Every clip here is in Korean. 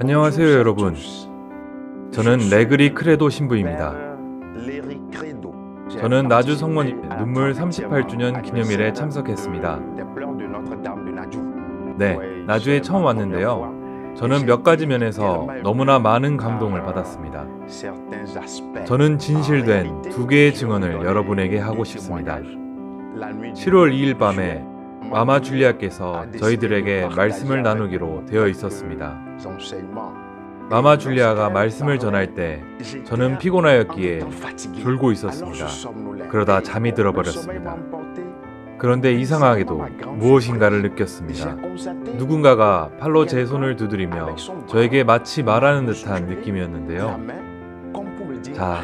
안녕하세요 여러분. 저는 레그리 크레도 신부입니다. 저는 나주 성모님 눈물 38주년 기념일에 참석했습니다. 네, 나주에 처음 왔는데요. 저는 몇 가지 면에서 너무나 많은 감동을 받았습니다. 저는 진실된 두 개의 증언을 여러분에게 하고 싶습니다. 7월 2일 밤에 마마 줄리아께서 저희들에게 말씀을 나누기로 되어 있었습니다. 마마 줄리아가 말씀을 전할 때 저는 피곤하였기에 졸고 있었습니다. 그러다 잠이 들어버렸습니다. 그런데 이상하게도 무엇인가를 느꼈습니다. 누군가가 팔로 제 손을 두드리며 저에게 마치 말하는 듯한 느낌이었는데요. 자,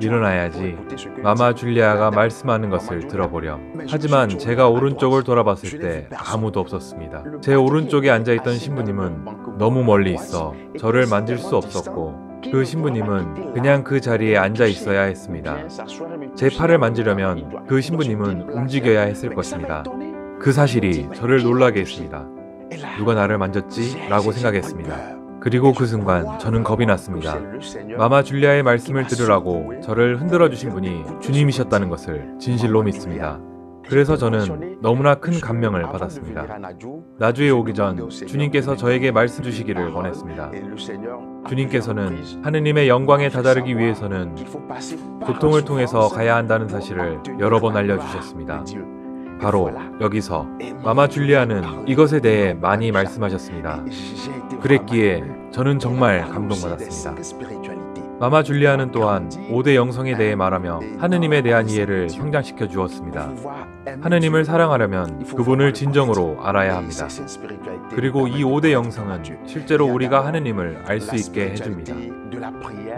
일어나야지. 마마 줄리아가 말씀하는 것을 들어보렴. 하지만 제가 오른쪽을 돌아봤을 때 아무도 없었습니다. 제 오른쪽에 앉아있던 신부님은 너무 멀리 있어 저를 만질 수 없었고 그 신부님은 그냥 그 자리에 앉아 있어야 했습니다. 제 팔을 만지려면 그 신부님은 움직여야 했을 것입니다. 그 사실이 저를 놀라게 했습니다. 누가 나를 만졌지? 라고 생각했습니다. 그리고 그 순간 저는 겁이 났습니다. 마마 줄리아의 말씀을 들으라고 저를 흔들어 주신 분이 주님이셨다는 것을 진실로 믿습니다. 그래서 저는 너무나 큰 감명을 받았습니다. 나주에 오기 전 주님께서 저에게 말씀 주시기를 원했습니다. 주님께서는 하느님의 영광에 다다르기 위해서는 고통을 통해서 가야 한다는 사실을 여러 번 알려주셨습니다. 바로 여기서 마마 줄리아는 이것에 대해 많이 말씀하셨습니다. 그랬기에 저는 정말 감동받았습니다. 마마 줄리아는 또한 5대 영성에 대해 말하며 하느님에 대한 이해를 성장시켜 주었습니다. 하느님을 사랑하려면 그분을 진정으로 알아야 합니다. 그리고 이 5대 영성은 실제로 우리가 하느님을 알 수 있게 해줍니다.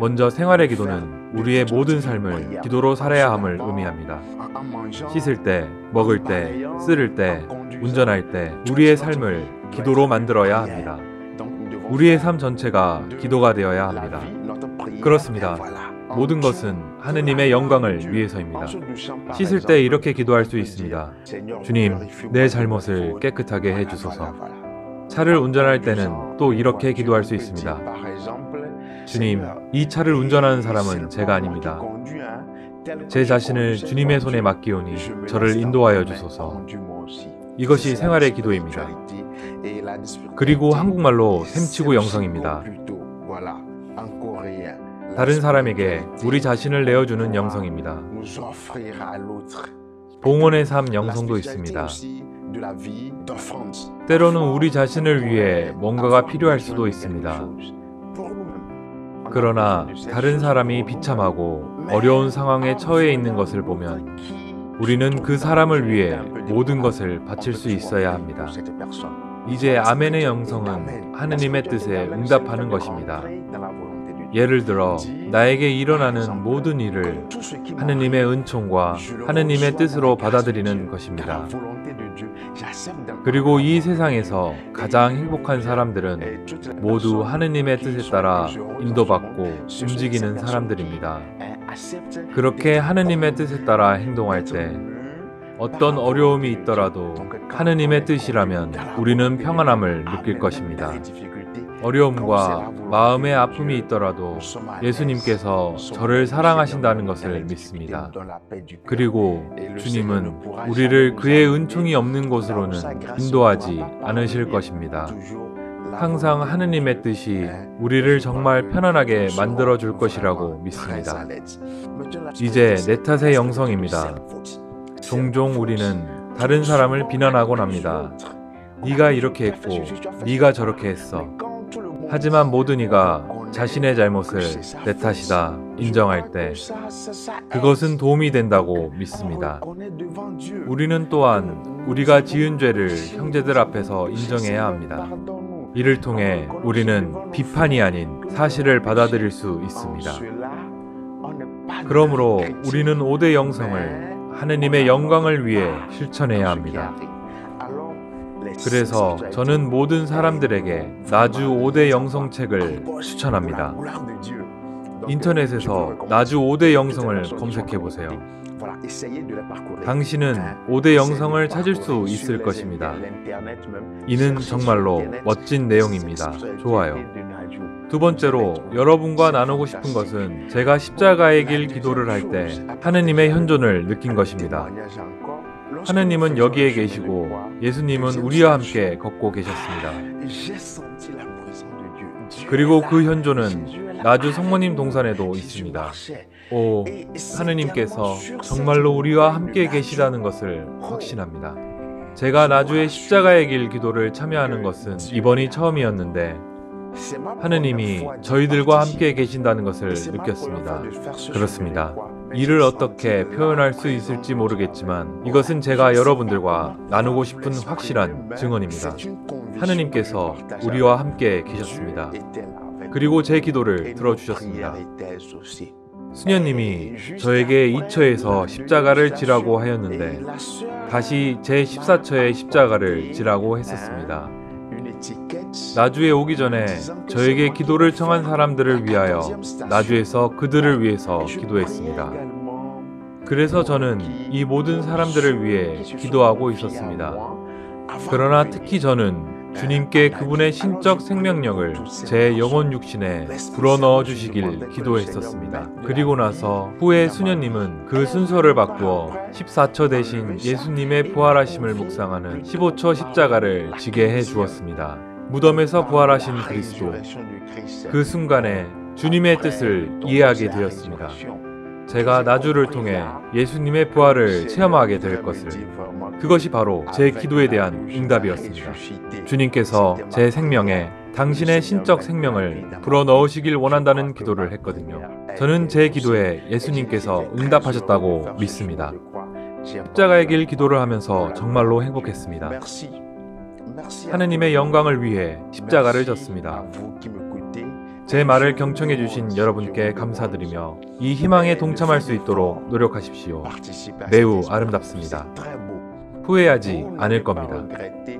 먼저 생활의 기도는 우리의 모든 삶을 기도로 살아야 함을 의미합니다. 씻을 때, 먹을 때, 쓰를 때, 운전할 때 우리의 삶을 기도로 만들어야 합니다. 우리의 삶 전체가 기도가 되어야 합니다. 그렇습니다. 모든 것은 하느님의 영광을 위해서입니다. 씻을 때 이렇게 기도할 수 있습니다. 주님, 내 잘못을 깨끗하게 해주소서. 차를 운전할 때는 또 이렇게 기도할 수 있습니다. 주님, 이 차를 운전하는 사람은 제가 아닙니다. 제 자신을 주님의 손에 맡기오니 저를 인도하여 주소서. 이것이 생활의 기도입니다. 그리고 한국말로 샘치고 영성입니다. 다른 사람에게 우리 자신을 내어주는 영성입니다. 봉헌의 삶 영성도 있습니다. 때로는 우리 자신을 위해 뭔가가 필요할 수도 있습니다. 그러나 다른 사람이 비참하고 어려운 상황에 처해 있는 것을 보면 우리는 그 사람을 위해 모든 것을 바칠 수 있어야 합니다. 이제 아멘의 영성은 하느님의 뜻에 응답하는 것입니다. 예를 들어 나에게 일어나는 모든 일을 하느님의 은총과 하느님의 뜻으로 받아들이는 것입니다. 그리고 이 세상에서 가장 행복한 사람들은 모두 하느님의 뜻에 따라 인도받고 움직이는 사람들입니다. 그렇게 하느님의 뜻에 따라 행동할 때 어떤 어려움이 있더라도 하느님의 뜻이라면 우리는 평안함을 느낄 것입니다. 어려움과 마음의 아픔이 있더라도 예수님께서 저를 사랑하신다는 것을 믿습니다. 그리고 주님은 우리를 그의 은총이 없는 곳으로는 인도하지 않으실 것입니다. 항상 하느님의 뜻이 우리를 정말 편안하게 만들어 줄 것이라고 믿습니다. 이제 내 탓의 영성입니다. 종종 우리는 다른 사람을 비난하곤 합니다. 네가 이렇게 했고 네가 저렇게 했어. 하지만 모든 이가 자신의 잘못을 내 탓이다 인정할 때 그것은 도움이 된다고 믿습니다. 우리는 또한 우리가 지은 죄를 형제들 앞에서 인정해야 합니다. 이를 통해 우리는 비판이 아닌 사실을 받아들일 수 있습니다. 그러므로 우리는 5대 영성을 하느님의 영광을 위해 실천해야 합니다. 그래서 저는 모든 사람들에게 나주 5대 영성책을 추천합니다. 인터넷에서 나주 5대 영성을 검색해보세요. 당신은 5대 영성을 찾을 수 있을 것입니다. 이는 정말로 멋진 내용입니다. 좋아요. 두 번째로 여러분과 나누고 싶은 것은 제가 십자가의 길 기도를 할 때 하느님의 현존을 느낀 것입니다. 하느님은 여기에 계시고 예수님은 우리와 함께 걷고 계셨습니다. 그리고 그 현존은 나주 성모님 동산에도 있습니다. 오, 하느님께서 정말로 우리와 함께 계시다는 것을 확신합니다. 제가 나주의 십자가의 길 기도를 참여하는 것은 이번이 처음이었는데 하느님이 저희들과 함께 계신다는 것을 느꼈습니다. 그렇습니다. 이를 어떻게 표현할 수 있을지 모르겠지만 이것은 제가 여러분들과 나누고 싶은 확실한 증언입니다. 하느님께서 우리와 함께 계셨습니다. 그리고 제 기도를 들어주셨습니다. 수녀님이 저에게 2처에서 십자가를 지라고 하였는데 다시 제 14처의 십자가를 지라고 했었습니다. 나주에 오기 전에 저에게 기도를 청한 사람들을 위하여 나주에서 그들을 위해서 기도했습니다. 그래서 저는 이 모든 사람들을 위해 기도하고 있었습니다. 그러나 특히 저는 주님께 그분의 신적 생명력을 제 영혼 육신에 불어넣어 주시길 기도했었습니다. 그리고 나서 후에 수녀님은 그 순서를 바꾸어 14처 대신 예수님의 부활하심을 묵상하는 15처 십자가를 지게 해 주었습니다. 무덤에서 부활하신 그리스도. 그 순간에 주님의 뜻을 이해하게 되었습니다. 제가 나주를 통해 예수님의 부활을 체험하게 될 것을. 그것이 바로 제 기도에 대한 응답이었습니다. 주님께서 제 생명에 당신의 신적 생명을 불어넣으시길 원한다는 기도를 했거든요. 저는 제 기도에 예수님께서 응답하셨다고 믿습니다. 십자가의 길 기도를 하면서 정말로 행복했습니다. 하느님의 영광을 위해 십자가를 졌습니다. 제 말을 경청해 주신 여러분께 감사드리며 이 희망에 동참할 수 있도록 노력하십시오. 매우 아름답습니다. 후회하지 않을 겁니다.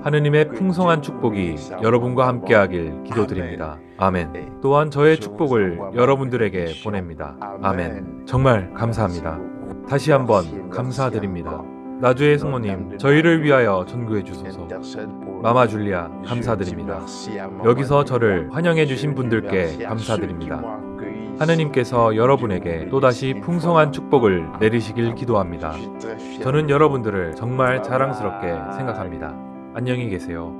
하느님의 풍성한 축복이 여러분과 함께하길 기도드립니다. 아멘. 또한 저의 축복을 여러분들에게 보냅니다. 아멘. 정말 감사합니다. 다시 한번 감사드립니다. 나주의 성모님, 저희를 위하여 전구해 주소서. 마마 줄리아, 감사드립니다. 여기서 저를 환영해 주신 분들께 감사드립니다. 하느님께서 여러분에게 또다시 풍성한 축복을 내리시길 기도합니다. 저는 여러분들을 정말 자랑스럽게 생각합니다. 안녕히 계세요.